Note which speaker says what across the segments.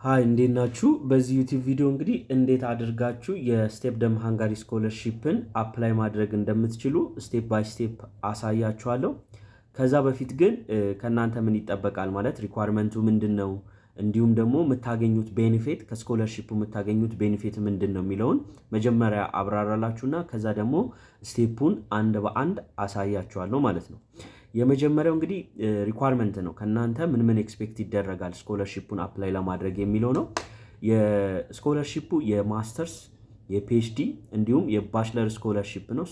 Speaker 1: ሃይ እንዴት ናችሁ? በዚህ ዩቲዩብ ቪዲዮ እንግዲህ እንዴት አድርጋችሁ የስቴፕ ደም ሃንጋሪ ስኮለርሺፕን አፕላይ ማድረግ እንደምትችሉ ስቴፕ ባይ ስቴፕ አሳያችኋለሁ። ከዛ በፊት ግን ከናንተ ምን ይጠበቃል ማለት ሪኳየርመንቱ ምንድነው፣ እንዲሁም ደግሞ የምታገኙት ቤኔፊት ከስኮለርሺፑ የምታገኙት ቤኔፊት ምንድነው የሚለውን መጀመሪያ አብራራላችሁና ከዛ ደግሞ ስቴፑን አንድ በአንድ አሳያችኋለሁ ማለት ነው። የመጀመሪያው እንግዲህ ሪኳየርመንት ነው። ከናንተ ምን ኤክስፔክት ይደረጋል ስኮለርሺፑን አፕላይ ለማድረግ የሚለው ነው። የስኮለርሺፑ የማስተርስ፣ የፒኤችዲ እንዲሁም የባችለር ስኮለርሺፕ ነው።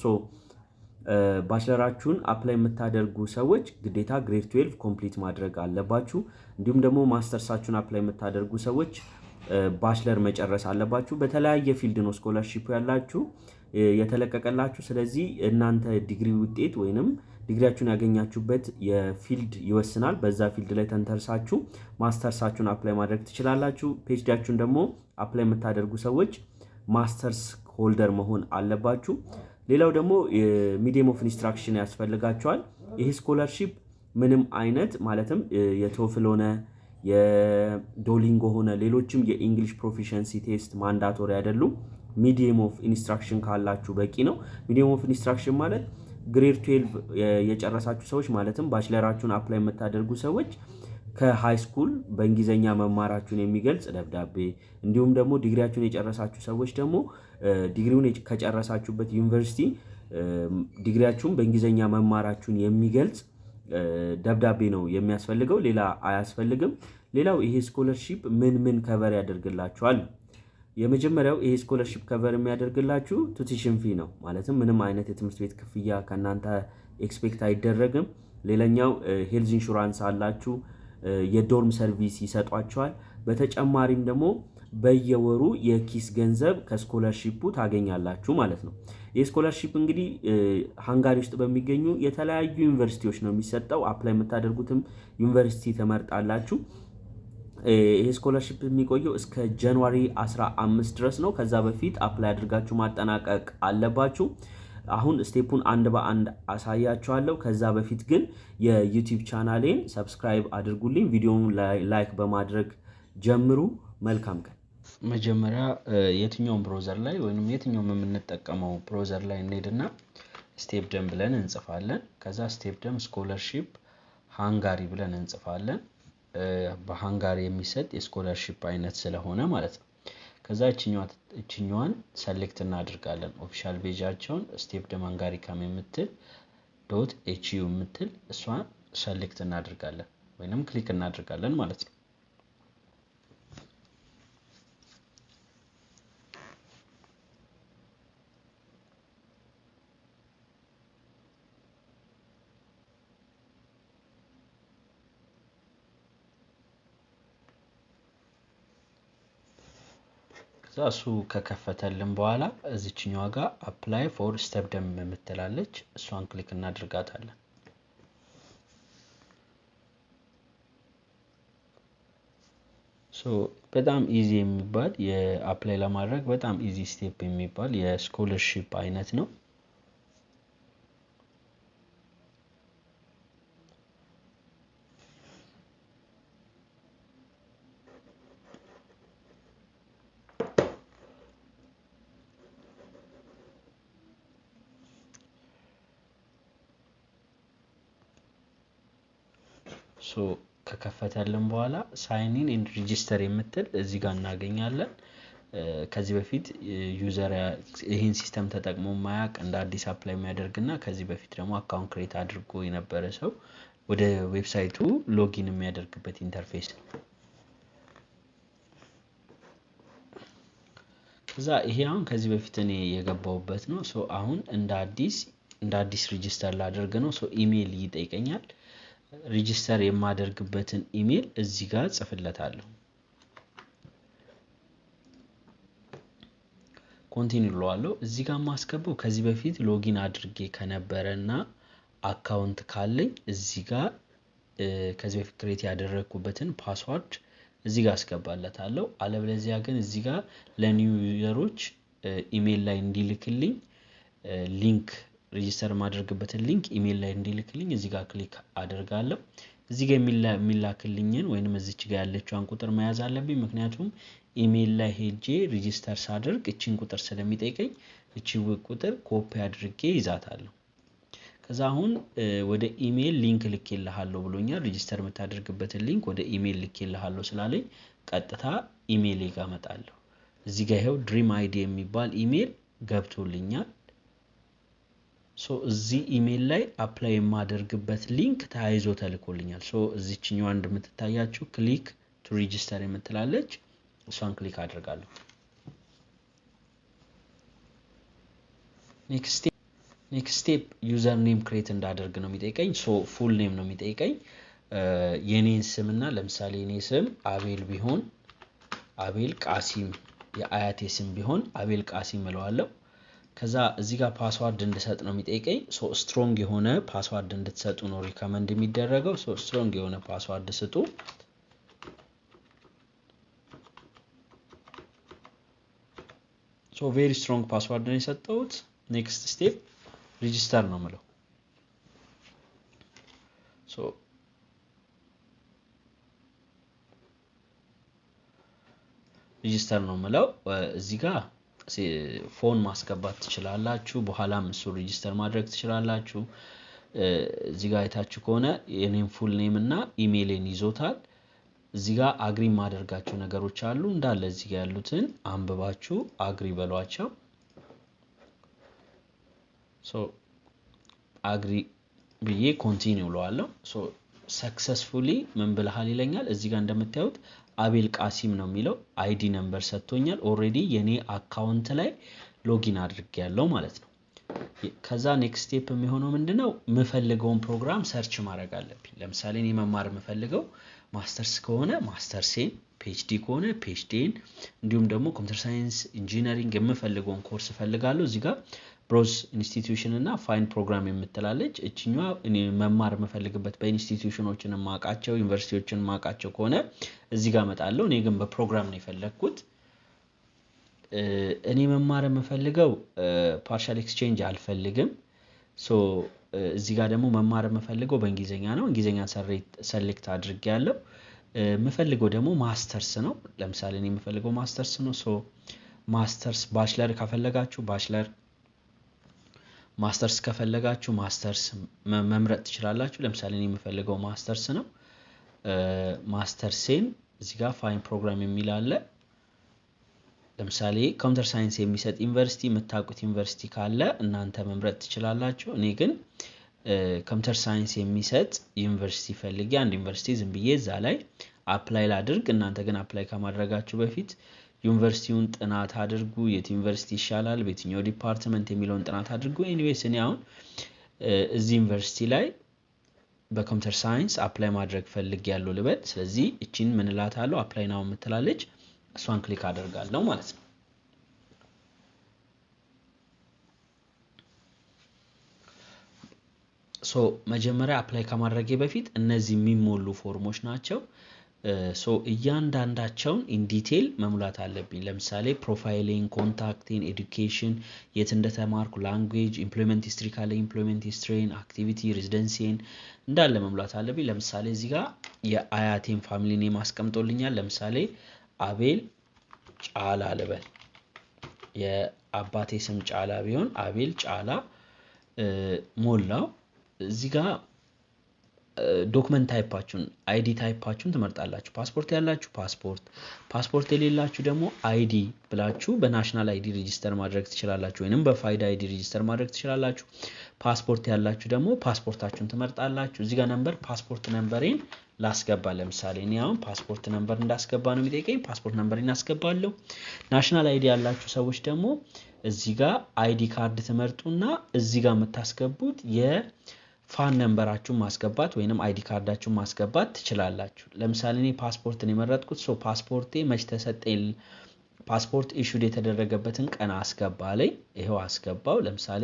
Speaker 1: ባችለራችሁን አፕላይ የምታደርጉ ሰዎች ግዴታ ግሬድ 12 ኮምፕሊት ማድረግ አለባችሁ። እንዲሁም ደግሞ ማስተርሳችሁን አፕላይ የምታደርጉ ሰዎች ባችለር መጨረስ አለባችሁ። በተለያየ ፊልድ ነው ስኮለርሺፑ ያላችሁ የተለቀቀላችሁ። ስለዚህ እናንተ ዲግሪ ውጤት ወይንም ዲግሪያችሁን ያገኛችሁበት የፊልድ ይወስናል። በዛ ፊልድ ላይ ተንተርሳችሁ ማስተርሳችሁን አፕላይ ማድረግ ትችላላችሁ። ፒኤችዲያችሁን ደግሞ አፕላይ የምታደርጉ ሰዎች ማስተርስ ሆልደር መሆን አለባችሁ። ሌላው ደግሞ ሚዲየም ኦፍ ኢንስትራክሽን ያስፈልጋቸዋል። ይህ ስኮለርሺፕ ምንም አይነት ማለትም የቶፍል ሆነ የዶሊንጎ ሆነ ሌሎችም የኢንግሊሽ ፕሮፊሸንሲ ቴስት ማንዳቶሪ አይደሉም። ሚዲየም ኦፍ ኢንስትራክሽን ካላችሁ በቂ ነው። ሚዲየም ኦፍ ኢንስትራክሽን ማለት ግሬድ 12 የጨረሳችሁ ሰዎች ማለትም ባችለራችሁን አፕላይ የምታደርጉ ሰዎች ከሃይ ስኩል በእንግሊዘኛ መማራችሁን የሚገልጽ ደብዳቤ፣ እንዲሁም ደግሞ ዲግሪያችሁን የጨረሳችሁ ሰዎች ደግሞ ዲግሪውን ከጨረሳችሁበት ዩኒቨርሲቲ ዲግሪያችሁን በእንግሊዘኛ መማራችሁን የሚገልጽ ደብዳቤ ነው የሚያስፈልገው። ሌላ አያስፈልግም። ሌላው ይሄ ስኮለርሺፕ ምን ከቨር ያደርግላችኋል? የመጀመሪያው ይሄ ስኮለርሺፕ ከቨር የሚያደርግላችሁ ቱቲሽን ፊ ነው። ማለትም ምንም አይነት የትምህርት ቤት ክፍያ ከናንተ ኤክስፔክት አይደረግም። ሌላኛው ሄልዝ ኢንሹራንስ አላችሁ፣ የዶርም ሰርቪስ ይሰጧቸዋል። በተጨማሪም ደግሞ በየወሩ የኪስ ገንዘብ ከስኮለርሺፑ ታገኛላችሁ ማለት ነው። ይህ ስኮለርሺፕ እንግዲህ ሃንጋሪ ውስጥ በሚገኙ የተለያዩ ዩኒቨርሲቲዎች ነው የሚሰጠው። አፕላይ የምታደርጉትም ዩኒቨርሲቲ ተመርጣላችሁ። ይሄ ስኮለርሺፕ የሚቆየው እስከ ጃንዋሪ 15 ድረስ ነው። ከዛ በፊት አፕላይ አድርጋችሁ ማጠናቀቅ አለባችሁ። አሁን ስቴፑን አንድ በአንድ አሳያችኋለሁ። ከዛ በፊት ግን የዩቲዩብ ቻናሌን ሰብስክራይብ አድርጉልኝ፣ ቪዲዮውን ላይክ በማድረግ ጀምሩ። መልካም ቀን። መጀመሪያ የትኛውም ብሮዘር ላይ ወይንም የትኛውም የምንጠቀመው ብሮዘር ላይ እንሄድና ስቴፕ ደም ብለን እንጽፋለን። ከዛ ስቴፕ ደም ስኮለርሺፕ ሃንጋሪ ብለን እንጽፋለን። በሃንጋሪ የሚሰጥ የስኮለርሺፕ አይነት ስለሆነ ማለት ነው። ከዛ እችኛዋን ሰሌክት እናድርጋለን። ኦፊሻል ፔጃቸውን ስቴፕ ደም ሃንጋሪ ካም የምትል .hu የምትል እሷን ሰሌክት እናድርጋለን ወይንም ክሊክ እናድርጋለን ማለት ነው። እሱ ከከፈተልን በኋላ እዚችኛዋ ጋር አፕላይ ፎር ስቴፕ ደም የምትላለች እሷን ክሊክ እናድርጋታለን። በጣም ኢዚ የሚባል የአፕላይ ለማድረግ በጣም ኢዚ ስቴፕ የሚባል የስኮለርሺፕ አይነት ነው። ከከፈተልን በኋላ ሳይን ኢን ኤንድ ሬጂስተር የምትል እዚህ ጋር እናገኛለን። ከዚህ በፊት ዩዘር ይሄን ሲስተም ተጠቅሞ ማያቅ እንደ አዲስ አፕላይ የሚያደርግና ከዚህ በፊት ደግሞ አካውንት ክሬት አድርጎ የነበረ ሰው ወደ ዌብሳይቱ ሎጊን የሚያደርግበት ኢንተርፌስ ነው። ከዛ ይሄ አሁን ከዚህ በፊት እኔ የገባሁበት ነው። አሁን እንደ አዲስ ሬጂስተር ላደርግ ነው። ኢሜል ይጠይቀኛል። ሬጂስተር የማደርግበትን ኢሜል እዚህ ጋር ጽፍለታለሁ። ኮንቲኒው ለዋለሁ። እዚህ ጋር ማስገባው ከዚህ በፊት ሎጊን አድርጌ ከነበረና አካውንት ካለኝ እዚህ ጋር ከዚህ በፊት ክሬት ያደረኩበትን ፓስወርድ እዚህ ጋር አስገባለታለሁ። አለበለዚያ ግን እዚህ ጋር ለኒው ዩዘሮች ኢሜል ላይ እንዲልክልኝ ሊንክ ሬጂስተር ማድረግበትን ሊንክ ኢሜል ላይ እንዲልክልኝ እዚህ ጋር ክሊክ አደርጋለሁ። እዚህ ጋር የሚላክልኝን ወይንም እዚች ጋር ያለችውን ቁጥር መያዝ አለብኝ ምክንያቱም ኢሜል ላይ ሄጄ ሬጂስተር ሳደርግ እቺን ቁጥር ስለሚጠይቀኝ እቺው ቁጥር ኮፒ አድርጌ ይዛታለሁ ከዛ አሁን ወደ ኢሜል ሊንክ ልኬልሃለሁ ብሎኛል ሬጂስተር የምታደርግበትን ሊንክ ወደ ኢሜል ልኬልሃለሁ ስላለኝ ቀጥታ ኢሜል ጋር መጣለሁ እዚህ ጋር ይሄው ድሪም አይዲ የሚባል ኢሜል ገብቶልኛል ሶ እዚህ ኢሜል ላይ አፕላይ የማደርግበት ሊንክ ተያይዞ ተልኮልኛል ሶ እዚህኛው እንደምትታያችሁ ክሊክ ቱ ሬጂስተር የምትላለች እሷን ክሊክ አድርጋለሁ ኔክስት ስቴፕ ዩዘር ኔም ክሬት እንዳደርግ ነው የሚጠይቀኝ ሶ ፉል ኔም ነው የሚጠይቀኝ የኔን ስምና ለምሳሌ የኔ ስም አቤል ቢሆን አቤል ቃሲም የአያቴ ስም ቢሆን አቤል ቃሲም እለዋለሁ ከዛ እዚህ ጋር ፓስዋርድ እንድሰጥ ነው የሚጠይቀኝ ሶ ስትሮንግ የሆነ ፓስዋርድ እንድትሰጡ ነው ሪከመንድ የሚደረገው ሶ ስትሮንግ የሆነ ፓስዋርድ ስጡ ሶ ቬሪ ስትሮንግ ፓስዋርድ ነው የሰጠሁት ኔክስት ስቴፕ ሬጂስተር ነው ማለት ሶ ሬጂስተር ነው ማለት እዚህ ጋር ፎን ማስገባት ትችላላችሁ በኋላም እሱ ሬጂስተር ማድረግ ትችላላችሁ እዚህ ጋር አይታችሁ ከሆነ የኔም ፉል ኔም እና ኢሜይልን ይዞታል እዚህ ጋር አግሪ ማድረጋቸው ነገሮች አሉ እንዳለ እዚህ ጋር ያሉትን አንብባችሁ አግሪ በሏቸው ሶ አግሪ ብዬ ኮንቲኒው ለዋለሁ ሶ ሰክሰስፉሊ ምን ብለሃል ይለኛል እዚህ ጋር እንደምታዩት አቤል ቃሲም ነው የሚለው አይዲ ነምበር ሰጥቶኛል ኦሬዲ የኔ አካውንት ላይ ሎጊን አድርጌያለሁ ማለት ነው ከዛ ኔክስት ስቴፕ የሚሆነው ምንድነው መፈልገውን ፕሮግራም ሰርች ማድረግ አለብኝ ለምሳሌ እኔ መማር መፈልገው ማስተርስ ከሆነ ማስተርሴን ፒኤችዲ ከሆነ ፒኤችዲን እንዲሁም ደግሞ ኮምፒውተር ሳይንስ ኢንጂነሪንግ የምፈልገውን ኮርስ ፈልጋለሁ እዚህ ጋር ብሮዝ ኢንስቲትዩሽን እና ፋይንድ ፕሮግራም የምትላለች እቺኛው እኔ መማር መፈልግበት በኢንስቲትዩሽኖችን ማቃቸው ዩኒቨርሲቲዎችን ማቃቸው ከሆነ እዚህ ጋር መጣለሁ እኔ ግን በፕሮግራም ነው የፈለኩት እኔ መማር መፈልገው ፓርሻል ኤክስቼንጅ አልፈልግም ሶ እዚህ ጋር ደግሞ መማር መፈልገው በእንግሊዘኛ ነው እንግሊዘኛ ሰሌክት አድርጌያለሁ መፈልገው ደግሞ ማስተርስ ነው ለምሳሌ እኔ መፈልገው ማስተርስ ነው ሶ ማስተርስ ባችለር ከፈለጋችሁ ባችለር ማስተርስ ከፈለጋችሁ ማስተርስ መምረጥ ትችላላችሁ ለምሳሌ እኔ የምፈልገው ማስተርስ ነው ማስተርሴን እዚህ ጋር ፋይን ፕሮግራም የሚል አለ ለምሳሌ ኮምፒውተር ሳይንስ የሚሰጥ ዩኒቨርሲቲ መታቁት ዩኒቨርሲቲ ካለ እናንተ መምረጥ ትችላላችሁ እኔ ግን ኮምፒውተር ሳይንስ የሚሰጥ ዩኒቨርሲቲ ፈልጌ አንድ ዩኒቨርሲቲ ዝም ብዬ እዛ ላይ አፕላይ ላድርግ እናንተ ግን አፕላይ ከማድረጋችሁ በፊት ዩኒቨርሲቲውን ጥናት አድርጉ የት ዩኒቨርሲቲ ይሻላል በየትኛው ዲፓርትመንት የሚለውን ጥናት አድርጉ ኤኒዌይስ እኔ አሁን እዚህ ዩኒቨርሲቲ ላይ በኮምፒውተር ሳይንስ አፕላይ ማድረግ ፈልጌያለሁ ልበል ስለዚህ እቺን ምን እላታለሁ አፕላይ ናው የምትላለች እሷን ክሊክ አደርጋለሁ ማለት ነው ሶ መጀመሪያ አፕላይ ከማድረጌ በፊት እነዚህ የሚሞሉ ፎርሞች ናቸው ሶ እያንዳንዳቸውን ኢን ዲቴል መሙላት አለብኝ ለምሳሌ ፕሮፋይሊንግ ኮንታክቲንግ ኤዱኬሽን የት እንደተማርኩ ላንጉዌጅ ኢምፕሎይመንት ሂስትሪ ካለ ኢምፕሎይመንት ሂስትሪን አክቲቪቲ ሬዚደንሲን እንዳለ መሙላት አለብኝ ለምሳሌ እዚህ ጋር የአያቴን ፋሚሊ ኔም አስቀምጦልኛል ለምሳሌ አቤል ጫላ ልበል የአባቴ ስም ጫላ ቢሆን አቤል ጫላ ሞላው እዚህ ጋር ዶክመንት ታይፓችሁን አይዲ ታይፓችሁን ትመርጣላችሁ ፓስፖርት ያላችሁ ፓስፖርት የሌላችሁ ደግሞ አይዲ ብላችሁ በናሽናል አይዲ ሬጂስተር ማድረግ ትችላላችሁ ወይንም በፋይዳ አይዲ ሬጂስተር ማድረግ ትችላላችሁ ፓስፖርት ያላችሁ ደግሞ ፓስፖርታችሁን ትመርጣላችሁ እዚህ ጋር ነምበር ፓስፖርት ነምበሬን ላስገባ ለምሳሌ እኔ አሁን ፓስፖርት ነምበር እንዳስገባ ነው የሚጠይቀኝ ፓስፖርት ነምበሬን አስገባለሁ ናሽናል አይዲ ያላችሁ ሰዎች ደግሞ እዚህ ጋር አይዲ ካርድ ትመርጡና እዚህ ጋር የምታስገቡት ፋን ነምበራችሁን ማስገባት ወይንም አይዲ ካርዳችሁን ማስገባት ትችላላችሁ ለምሳሌ እኔ ፓስፖርትን የመረጥኩት ሶ ፓስፖርቴ መች ተሰጠኝ ፓስፖርት ኢሹድ የተደረገበትን ቀን አስገባለኝ ይሄው አስገባው ለምሳሌ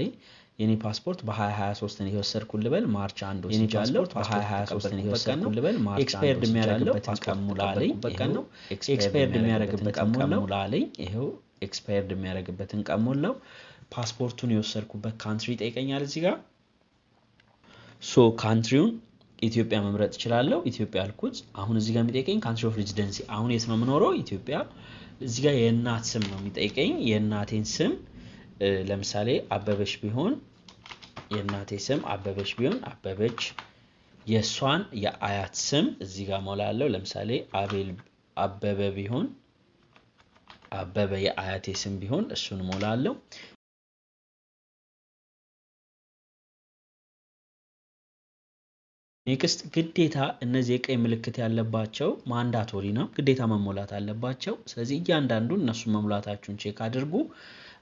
Speaker 1: የኔ ፓስፖርት በ2023 ነው የወሰድኩት ልበል ማርች 1 ወስጃለሁ በ2023 ነው የወሰድኩት ልበል ማርች ኤክስፓየርድ የሚያደርግበትን ቀን ሙላለኝ በቀን ነው ኤክስፓየርድ የሚያደርግበትን ቀን ሙላለኝ ይሄው ኤክስፓየርድ የሚያደርግበትን ቀን ሞላው ፓስፖርቱን የወሰድኩበት ካንትሪ ጠይቀኛል እዚህ ጋር ሶ ካንትሪውን ኢትዮጵያ መምረጥ እችላለሁ ኢትዮጵያ አልኩት አሁን እዚህ ጋር የሚጠይቀኝ ካንትሪ ኦፍ ሬዚደንሲ አሁን የት ነው የምኖረው ኢትዮጵያ እዚህ ጋር የእናት ስም ነው የሚጠይቀኝ የእናቴን ስም ለምሳሌ አበበች ቢሆን የእናቴ ስም አበበች ቢሆን አበበች የሷን የአያት ስም እዚህ ጋር ሞላለሁ ለምሳሌ አበበ ቢሆን አበበ የአያቴ ስም ቢሆን እሱን ሞላለሁ ኔክስት ግዴታ እነዚህ የቀይ ምልክት ያለባቸው ማንዳቶሪ ነው ግዴታ መሞላት አለባቸው ስለዚህ እያንዳንዱን እነሱ መሙላታችሁን ቼክ አድርጉ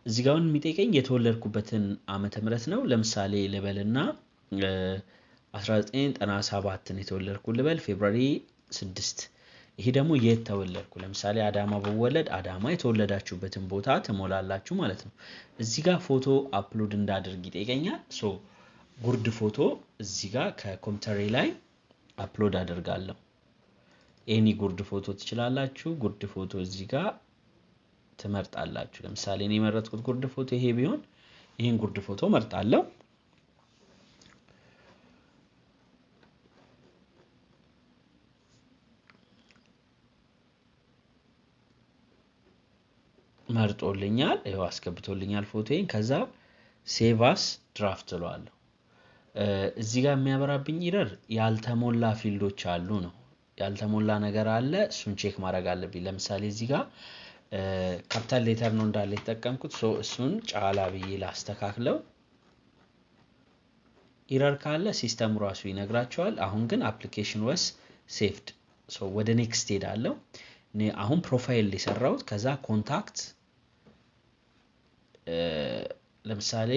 Speaker 1: እዚህ ጋር የሚጠይቀኝ የተወለድኩበትን ዓመተ ምህረት ነው ለምሳሌ ልበልና 1997 ነው የተወለድኩ ልበል ፌብሩዋሪ 6 ይሄ ደግሞ የት ተወለድኩ ለምሳሌ አዳማ በወለድ አዳማ የተወለዳችሁበትን ቦታ ተሞላላችሁ ማለት ነው እዚህ ጋር ፎቶ አፕሎድ እንዳደርግ ይጠይቀኛል ሶ ጉርድ ፎቶ እዚህ ጋር ከኮምፒውተሬ ላይ አፕሎድ አደርጋለሁ ኤኒ ጉርድ ፎቶ ትችላላችሁ ጉርድ ፎቶ እዚህ ጋር ትመርጣላችሁ ለምሳሌ እኔ የመረጥኩት ጉርድ ፎቶ ይሄ ቢሆን ይሄን ጉርድ ፎቶ መርጣለሁ መርጦልኛል ይሄው አስገብቶልኛል ፎቶዬን ከዛ ሴቭ አስ ድራፍት እለዋለሁ እዚህ ጋር የሚያበራብኝ ኢረር ያልተሞላ ፊልዶች አሉ ነው ያልተሞላ ነገር አለ እሱን ቼክ ማድረግ አለብኝ ለምሳሌ እዚህ ጋር ካፒታል ሌተር ነው እንዳለ የተጠቀምኩት ሶ እሱን ጫላ ብዬ ላስተካክለው ኢረር ካለ ሲስተሙ ራሱ ይነግራቸዋል አሁን ግን አፕሊኬሽን ወስ ሴቭድ ሶ ወደ ኔክስት ሄዳለሁ አሁን ፕሮፋይል ሊሰራውት ከዛ ኮንታክት ለምሳሌ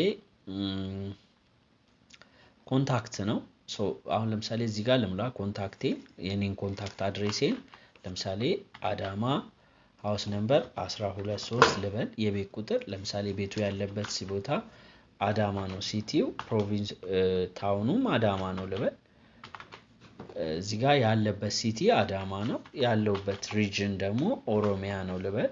Speaker 1: ኮንታክት ነው ሶ አሁን ለምሳሌ እዚህ ጋር ልምላ ኮንታክቴ የኔን ኮንታክት አድሬሴን ለምሳሌ አዳማ ሃውስ ነምበር 123 ልበል የቤት ቁጥር ለምሳሌ ቤቱ ያለበት ቦታ አዳማ ነው ሲቲው ፕሮቪንስ ታውኑም አዳማ ነው ልበል እዚህ ጋር ያለበት ሲቲ አዳማ ነው ያለውበት ሪጅን ደግሞ ኦሮሚያ ነው ልበል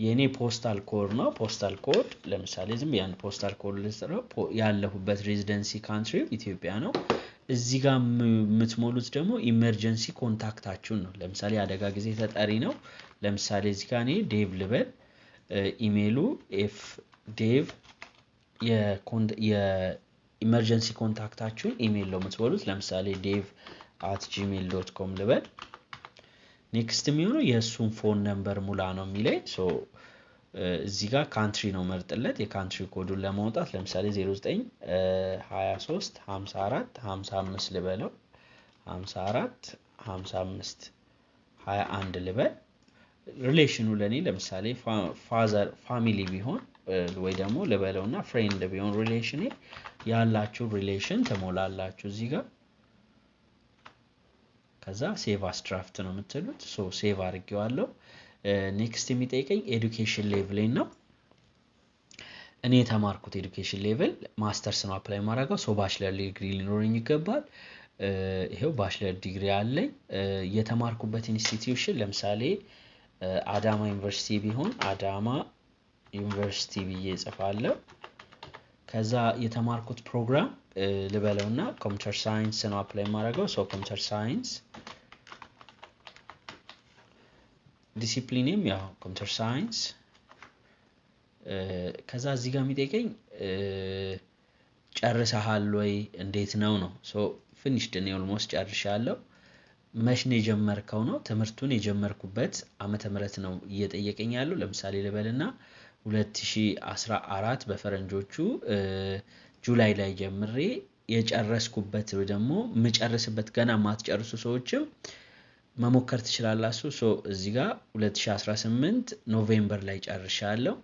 Speaker 1: የኔ ፖስታል ኮድ ነው ፖስታል ኮድ ለምሳሌ ዝም ያን ፖስታል ኮድ ልስራው ያለሁበት ሬዚደንሲ ካንትሪ ኢትዮጵያ ነው እዚህ ጋር የምትሞሉት ደግሞ ኢመርጀንሲ ኮንታክታችሁን ነው ለምሳሌ አደጋ ጊዜ ተጠሪ ነው ለምሳሌ እዚህ ጋር እኔ ዴቭ ልበል ኢሜሉ fdev የኢመርጀንሲ ኮንታክታችሁን ኢሜል ነው የምትሞሉት ለምሳሌ dev@gmail.com ልበል ኔክስት የሚሆነው የሱን ፎን ነምበር ሙላ ነው የሚለኝ ሶ እዚህ ጋር ካንትሪ ነው መርጥለት የካንትሪ ኮዱን ለማውጣት ለምሳሌ 0923 54 55 ልበለው 54 55 21 ልበል ሪሌሽኑ ለኔ ለምሳሌ ፋዘር ፋሚሊ ቢሆን ወይ ደግሞ ልበለውና ፍሬንድ ቢሆን ሪሌሽኔ ያላችሁ ሪሌሽን ተሞላላችሁ እዚህ ጋር ከዛ ሴቭ አስ ድራፍት ነው የምትሉት ሶ ሴቭ አድርጌዋለሁ ኔክስት የሚጠይቀኝ ኤዱኬሽን ሌቭል ነው እኔ የተማርኩት ኤዱኬሽን ሌቭል ማስተርስ ነው አፕላይ ማድረገው ሶ ባችለር ዲግሪ ሊኖረኝ ይገባል ይሄው ባችለር ዲግሪ አለኝ የተማርኩበት ኢንስቲትዩሽን ለምሳሌ አዳማ ዩኒቨርሲቲ ቢሆን አዳማ ዩኒቨርሲቲ ብዬ ጽፋለሁ ከዛ የተማርኩት ፕሮግራም ልበለውና ኮምፒውተር ሳይንስ ነው አፕላይ ማድረገው ሶ ኮምፒውተር ሳይንስ ዲሲፕሊንም ያው ኮምፒውተር ሳይንስ ከዛ እዚህ ጋር የሚጠይቀኝ ጨርሰሃል ወይ እንዴት ነው ሶ ፊኒሽድ ነው ኦልሞስት ጨርሻለሁ መች ነው የጀመርከው ነው ትምህርቱን የጀመርኩበት ዓመተ ምህረት ነው እየጠየቀኝ ያለው ለምሳሌ ልበልና 2014 በፈረንጆቹ ጁላይ ላይ ጀምሬ የጨረስኩበት ወይ ደግሞ መጨረስበት ገና ማትጨርሱ ሰዎችም መሞከር ትችላላችሁ ሶ እዚህ ጋር 2018 ኖቬምበር ላይ ጨርሻለሁ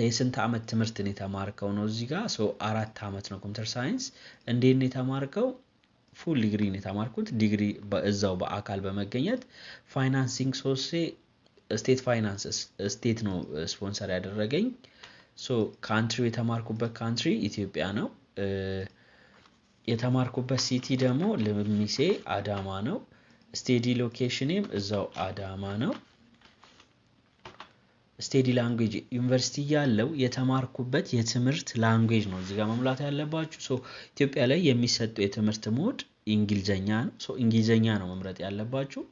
Speaker 1: የስንት ዓመት ትምህርት ነው የተማርከው ነው እዚህ ጋር ሶ 4 ዓመት ነው ኮምፒውተር ሳይንስ እንዴት ነው የተማርከው ፉል ዲግሪ ነው የተማርኩት ዲግሪ በእዛው በአካል በመገኘት ፋይናንሲንግ ሶርስ ስቴት ፋይናንስ ስቴት ነው ስፖንሰር ያደረገኝ ሶ ካንትሪ የተማርኩበት ካንትሪ ኢትዮጵያ ነው የተማርኩበት ሲቲ ደግሞ ለሚሴ አዳማ ነው ስቴዲ ሎኬሽንም እዛው አዳማ ነው ስቴዲ ላንጉዌጅ ዩኒቨርሲቲ ያለው የተማርኩበት የትምህርት ላንጉዌጅ ነው እዚህ ጋር መሙላት ያለባችሁ። ሶ ኢትዮጵያ ላይ የሚሰጠው የትምህርት ሞድ እንግሊዘኛ ነው። ሶ እንግሊዘኛ ነው መምረጥ ያለባችሁ።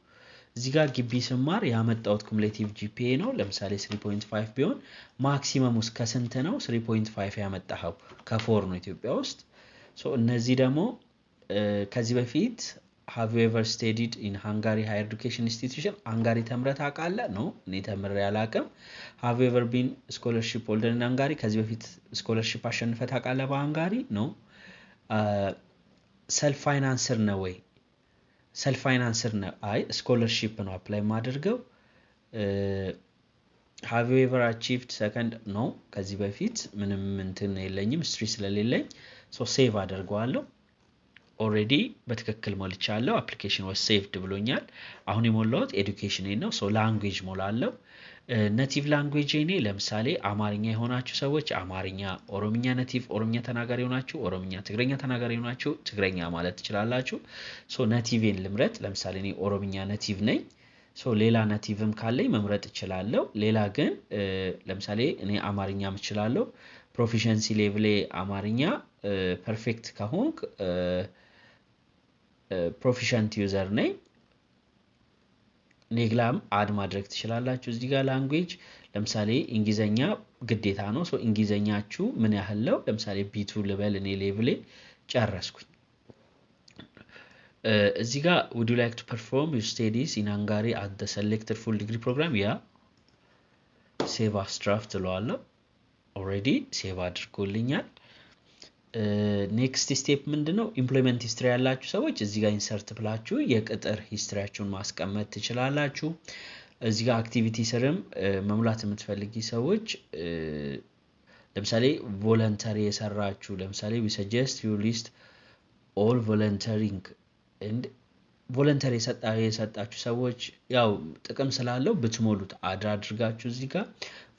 Speaker 1: እዚህ ጋር ግቢ ስማር ያመጣሁት ኩሙሌቲቭ ጂፒኤ ነው። ለምሳሌ 3.5 ቢሆን ማክሲመም እስከ ስንት ነው? 3.5 ያመጣኸው ከ4 ነው ኢትዮጵያ ውስጥ። ሶ እነዚህ ደግሞ ከዚህ በፊት have you ever studied in Hungary higher education institution? ሃንጋሪ ተምረህ ታውቃለህ? ነው እኔ ተምሬ አላውቅም። have you ever been scholarship holder in Hungary? ከዚህ በፊት ስኮለርሺፕ አሸንፈህ ታውቃለህ በሃንጋሪ? ነው ሰልፍ ፋይናንሰር ነው ወይ? ሰልፍ ፋይናንሰር ነው። አይ ስኮለርሺፕ ነው አፕላይ ማድርገው። have you ever achieved second? ነው ከዚህ በፊት ምንም እንትን የለኝም ስትሪ ስለሌለኝ ሶ ሴቭ አደርገዋለሁ። ኦሬዲ በትክክል ሞልቻለሁ። አፕሊኬሽን was saved ብሎኛል። አሁን የሞላሁት ኤዱኬሽን ነው። ሶ ላንጉዌጅ ሞላለሁ። ኔቲቭ ላንጉዌጅ እኔ ለምሳሌ አማርኛ የሆናችሁ ሰዎች አማርኛ፣ ኦሮምኛ ኔቲቭ ኦሮምኛ ተናጋሪ የሆናችሁ ኦሮምኛ፣ ትግረኛ ተናጋሪ የሆናችሁ ትግረኛ ማለት ትችላላችሁ። ሶ ኔቲቭን ልምረጥ። ለምሳሌ እኔ ኦሮምኛ ኔቲቭ ነኝ። ሶ ሌላ ኔቲቭም ካለኝ መምረጥ እችላለሁ። ሌላ ግን ለምሳሌ እኔ አማርኛ እችላለሁ። ፕሮፊሸንሲ ሌቭሌ አማርኛ ፐርፌክት ከሆንክ ፕሮፊሸንት ዩዘር ነኝ። ኔግላም አድ ማድረግ ትችላላችሁ። እዚህ ጋር ላንጉዌጅ ለምሳሌ እንግሊዘኛ ግዴታ ነው። ሶ እንግሊዘኛችሁ ምን ያህል ነው? ለምሳሌ ቢ2 ልበል እኔ ሌቭሌ ጨረስኩኝ። እዚህ ጋር would you like to perform your studies in Hungary at the selected full degree program? ያ save as draft እለዋለሁ። ኦሬዲ ሴቭ አድርጎልኛል። ኔክስት ስቴፕ ምንድነው? ኢምፕሎይመንት ሂስትሪ ያላችሁ ሰዎች እዚህ ጋር ኢንሰርት ብላችሁ የቅጥር ሂስትሪያችሁን ማስቀመጥ ትችላላችሁ። እዚህ ጋር አክቲቪቲ ስርም መሙላት የምትፈልጊ ሰዎች ለምሳሌ ቮለንተሪ የሰራችሁ ለምሳሌ we suggest you list all volunteering and ቮለንተሪ የሰጣችሁ ሰዎች ያው ጥቅም ስላለው ብትሞሉት አድርጋችሁ እዚህ ጋር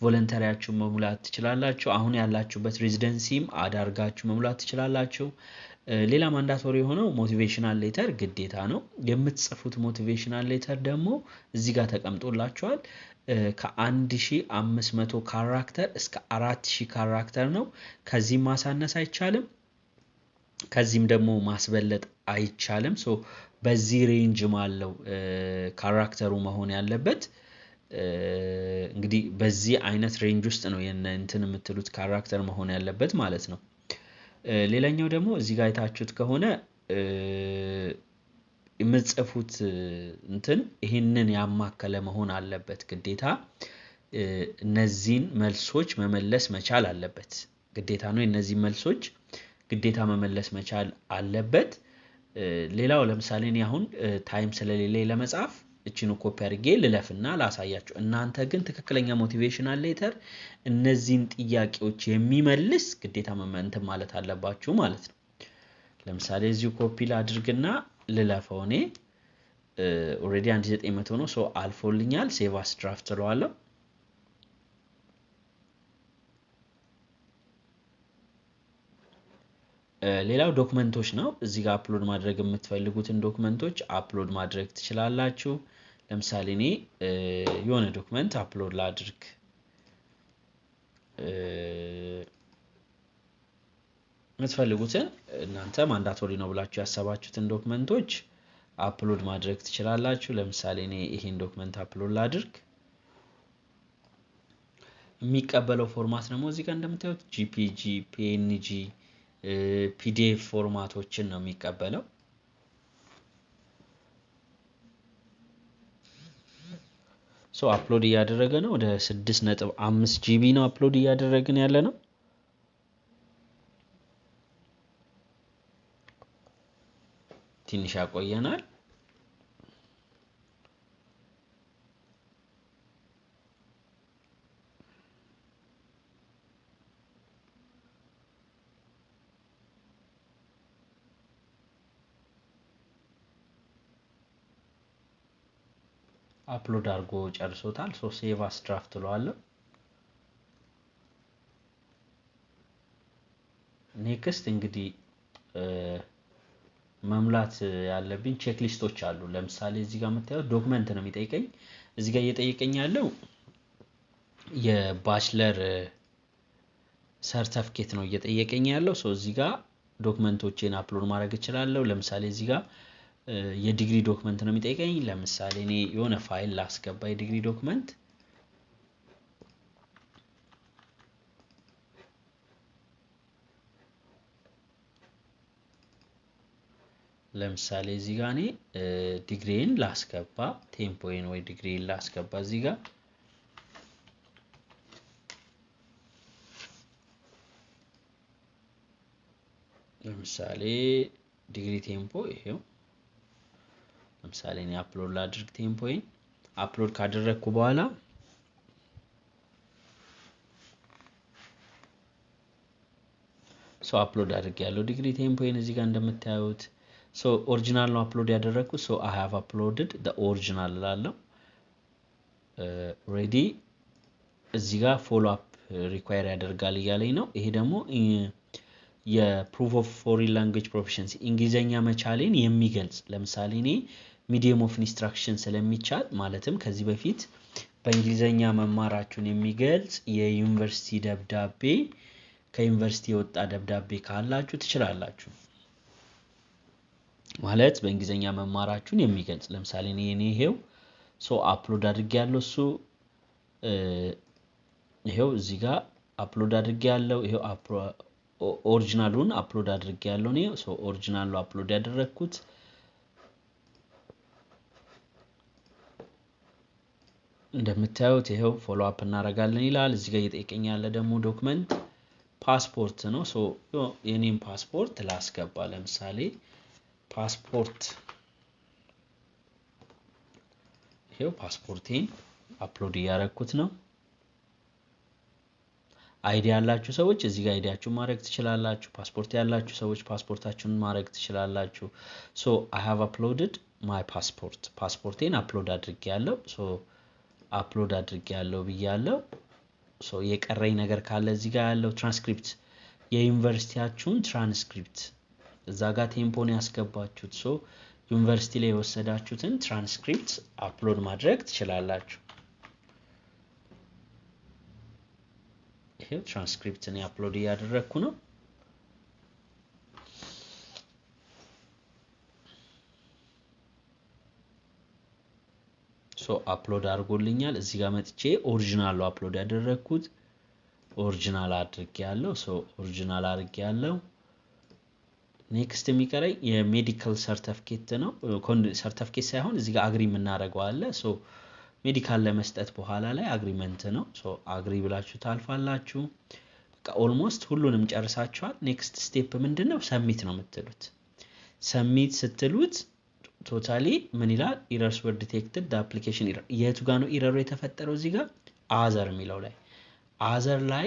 Speaker 1: ቮለንተሪያችሁ መሙላት ትችላላችሁ። አሁን ያላችሁበት ሬዚደንሲም አድርጋችሁ መሙላት ትችላላችሁ። ሌላ ማንዳቶሪ የሆነው ሞቲቬሽናል ሌተር ግዴታ ነው። የምትጽፉት ሞቲቬሽናል ሌተር ደግሞ እዚህ ጋር ተቀምጦላችኋል። ከ1500 ካራክተር እስከ 4000 ካራክተር ነው። ከዚህ ማሳነስ አይቻልም፣ ከዚህም ደግሞ ማስበለጥ አይቻልም። ሶ በዚህ ሬንጅ ማለው ካራክተሩ መሆን ያለበት። እንግዲህ በዚህ አይነት ሬንጅ ውስጥ ነው እንትን የምትሉት ካራክተር መሆን ያለበት ማለት ነው። ሌላኛው ደግሞ እዚህ ጋር አይታችሁት ከሆነ የምትጽፉት እንትን ይሄንን ያማከለ መሆን አለበት ግዴታ። እነዚህን መልሶች መመለስ መቻል አለበት ግዴታ ነው። እነዚህ መልሶች ግዴታ መመለስ መቻል አለበት። ሌላው ለምሳሌ እኔ አሁን ታይም ስለሌለኝ ለመጻፍ እቺን ኮፒ አድርጌ ልለፍና ላሳያችሁ። እናንተ ግን ትክክለኛ ሞቲቬሽናል ሌተር እነዚህን ጥያቄዎች የሚመልስ ግዴታ እንትን ማለት አለባችሁ ማለት ነው። ለምሳሌ እዚሁ ኮፒ ላድርግና ልለፈው። እኔ ኦሬዲ 1900 ነው። ሶ አልፎልኛል። ሴቭ አስ ድራፍት እለዋለሁ። ሌላው ዶክመንቶች ነው። እዚህ ጋር አፕሎድ ማድረግ የምትፈልጉትን ዶክመንቶች አፕሎድ ማድረግ ትችላላችሁ። ለምሳሌ እኔ የሆነ ዶክመንት አፕሎድ ላድርግ። የምትፈልጉትን እናንተ ማንዳቶሪ ነው ብላችሁ ያሰባችሁትን ዶክመንቶች አፕሎድ ማድረግ ትችላላችሁ። ለምሳሌ እኔ ይሄን ዶክመንት አፕሎድ ላድርግ። የሚቀበለው ፎርማት ደግሞ እዚህ ጋር እንደምታዩት ጂፒጂ፣ ፒኤንጂ፣ ፒዲኤፍ ፎርማቶችን ነው የሚቀበለው። ሶ አፕሎድ እያደረገ ነው። ወደ 6.5 ጂቢ ነው አፕሎድ እያደረግን ያለ ነው። ትንሽ ያቆየናል። አፕሎድ አድርጎ ጨርሶታል። ሶ ሴቭ አስ ድራፍት እለዋለሁ። ኔክስት እንግዲህ መሙላት ያለብኝ ቼክ ሊስቶች አሉ። ለምሳሌ እዚህ ጋር የምታዩት ዶክመንት ነው የሚጠይቀኝ። እዚህ ጋር እየጠየቀኝ ያለው የባችለር ሰርተፍኬት ነው እየጠየቀኝ ያለው ሶ እዚህ ጋር ዶክመንቶቼን አፕሎድ ማድረግ እችላለሁ ለምሳሌ እዚህ ጋር የዲግሪ ዶክመንት ነው የሚጠይቀኝ ለምሳሌ እኔ የሆነ ፋይል ላስገባ የዲግሪ ዶክመንት ለምሳሌ እዚህ ጋር እኔ ዲግሪን ላስገባ ቴምፖዬን ወይ ዲግሪን ላስገባ እዚህ ጋር ለምሳሌ ዲግሪ ቴምፖ ይሄው ለምሳሌ እኔ አፕሎድ ላድርግ ቴምፖዬን አፕሎድ ካደረግኩ በኋላ ሶ አፕሎድ አድርጌያለሁ ዲግሪ ቴምፖዬን እዚህ ጋር እንደምታዩት ሶ ኦሪጂናል ነው አፕሎድ ያደረኩት ሶ I have uploaded the original ላለው ሬዲ እዚህ ጋር ፎሎ አፕ ሪኳየር ያደርጋል እያለኝ ነው ይሄ ደግሞ የፕሩፍ ኦፍ ፎሪን ላንጉዌጅ ፕሮፊሸንሲ እንግሊዘኛ መቻሌን የሚገልጽ ለምሳሌ እኔ ሚዲየም ኦፍ ኢንስትራክሽን ስለሚቻል ማለትም ከዚህ በፊት በእንግሊዘኛ መማራችሁን የሚገልጽ የዩኒቨርሲቲ ደብዳቤ ከዩኒቨርሲቲ የወጣ ደብዳቤ ካላችሁ ትችላላችሁ ማለት በእንግሊዘኛ መማራችሁን የሚገልጽ ለምሳሌ እኔ ይሄው ሶ አፕሎድ አድርጌያለሁ እሱ ይሄው እዚህ ጋር አፕሎድ አድርጌያለሁ ይሄው ኦሪጂናሉን አፕሎድ አድርጌያለሁ እኔ ሶ ኦሪጂናሉ አፕሎድ ያደረኩት እንደምታዩት ይሄው ፎሎ አፕ እናደርጋለን ይላል እዚህ ጋር እየጠየቀኝ ያለ ደግሞ ዶክመንት ፓስፖርት ነው ሶ የኔም ፓስፖርት ላስገባ ለምሳሌ ፓስፖርት ይሄው ፓስፖርቴን አፕሎድ ያደረኩት ነው አይዲ ያላችሁ ሰዎች እዚህ ጋር አይዲያችሁን ማድረግ ትችላላችሁ ፓስፖርት ያላችሁ ሰዎች ፓስፖርታችሁን ማድረግ ትችላላችሁ ሶ I have uploaded my passport ፓስፖርቴን አፕሎድ አድርጌያለሁ ሶ አፕሎድ አድርጌያለሁ ብያለሁ ሶ የቀረኝ ነገር ካለ እዚህ ጋር ያለው ትራንስክሪፕት የዩኒቨርሲቲያችሁን ትራንስክሪፕት እዛ ጋር ቴምፖን ያስገባችሁት ሶ ዩኒቨርሲቲ ላይ የወሰዳችሁትን ትራንስክሪፕት አፕሎድ ማድረግ ትችላላችሁ ይሄው ትራንስክሪፕትን አፕሎድ ያደረኩ ነው ሶ አፕሎድ አድርጎልኛል እዚህ ጋር መጥቼ ኦሪጂናሉ አፕሎድ ያደረኩት ኦሪጂናል አድርጌያለሁ ሶ ኦሪጂናል አድርጌያለሁ ኔክስት የሚቀረኝ የሜዲካል ሰርቲፊኬት ነው ሰርቲፊኬት ሳይሆን እዚህ ጋር አግሪ የምናደርገው አለ ሶ ሜዲካል ለመስጠት በኋላ ላይ አግሪመንት ነው ሶ አግሪ ብላችሁ ታልፋላችሁ በቃ ኦልሞስት ሁሉንም ጨርሳችኋል ኔክስት ስቴፕ ምንድነው ሰሚት ነው የምትሉት ሰሚት ስትሉት ቶታሊ ምን ይላል ኤረርስ ወር ዲቴክትድ ዘ አፕሊኬሽን ኤረር የቱ ጋር ነው ኤረሩ የተፈጠረው እዚህ ጋር አዘር የሚለው ላይ አዘር ላይ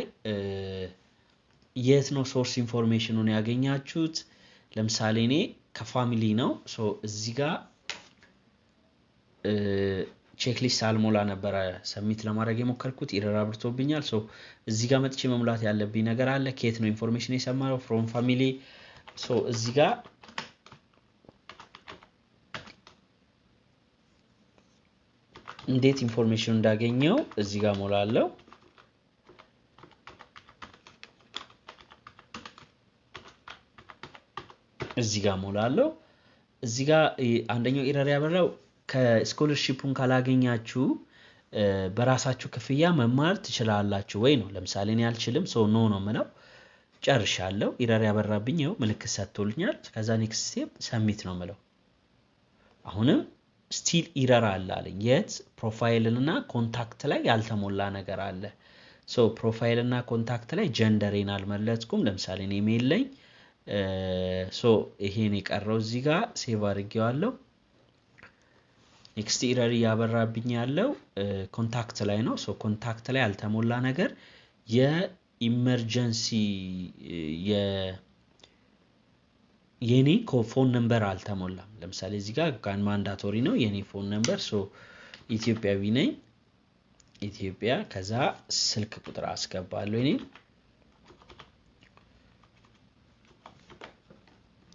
Speaker 1: የት ነው ሶርስ ኢንፎርሜሽኑን ያገኛችሁት ለምሳሌ እኔ ከፋሚሊ ነው ሶ እዚህ ጋር ቼክሊስት አልሞላ ነበር ሰሚት ለማድረግ የሞከርኩት ኤረር አብርቶብኛል ሶ እዚህ ጋር መጥቼ መሙላት ያለብኝ ነገር አለ ከየት ነው ኢንፎርሜሽን የሰማው ፍሮም ፋሚሊ ሶ እዚህ ጋር እንዴት ኢንፎርሜሽን እንዳገኘው እዚህ ጋር ሞላለሁ እዚህ ጋር ሞላለሁ እዚህ ጋር አንደኛው ኤረር ያበራው ከስኮለርሺፑን ካላገኛችሁ በራሳችሁ ክፍያ መማር ትችላላችሁ ወይ ነው ለምሳሌ እኔ አልችልም ሶ ኖ ነው ማለት ጨርሻለሁ ኤረር ያበራብኝ ነው ምልክት ሰጥቶልኛል ከዛ ኔክስት ስቴፕ ሰሚት ነው ማለት አሁንም ስቲል ኤረር አለኝ የት ፕሮፋይል እና ኮንታክት ላይ ያልተሞላ ነገር አለ ሶ ፕሮፋይል እና ኮንታክት ላይ ጀንደሬን አልመለስኩም ለምሳሌ እኔ ኢሜል ላይ ሶ ይሄን የቀረው እዚህ ጋር ሴቭ አድርጌዋለሁ ኔክስት ኤረር ያበራብኝ ያለው ኮንታክት ላይ ነው ሶ ኮንታክት ላይ ያልተሞላ ነገር የኢመርጀንሲ የኔ ፎን ነምበር አልተሞላም ለምሳሌ እዚህ ጋር ጋን ማንዳቶሪ ነው የኔ ፎን ነምበር ሶ ኢትዮጵያዊ ነኝ ኢትዮጵያ ከዛ ስልክ ቁጥር አስገባለሁ እኔ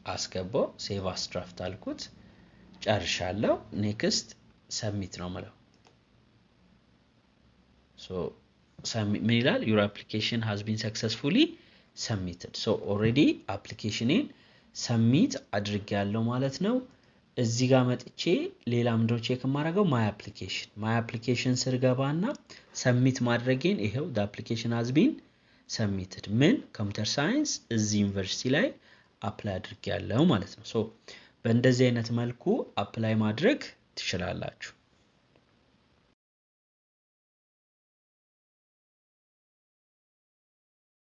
Speaker 1: አስገባው ሴቭ አስ ድራፍት አልኩት ጨርሻለሁ ኔክስት ሰሚት ነው ማለት ሶ ምን ይላል? your application has been successfully submitted. so already applicationን ሰሚት አድርጌያለሁ ማለት ነው። እዚህ ጋር መጥቼ ሌላ ምንድነው ቼክ የማደርገው? my application ስር ገባና ሰሚት ማድረጌን ይሄው the application has been submitted ምን ኮምፒውተር ሳይንስ እዚህ ዩኒቨርሲቲ ላይ አፕላይ አድርጌያለሁ ማለት ነው። በእንደዚህ አይነት መልኩ አፕላይ ማድረግ ትችላላችሁ።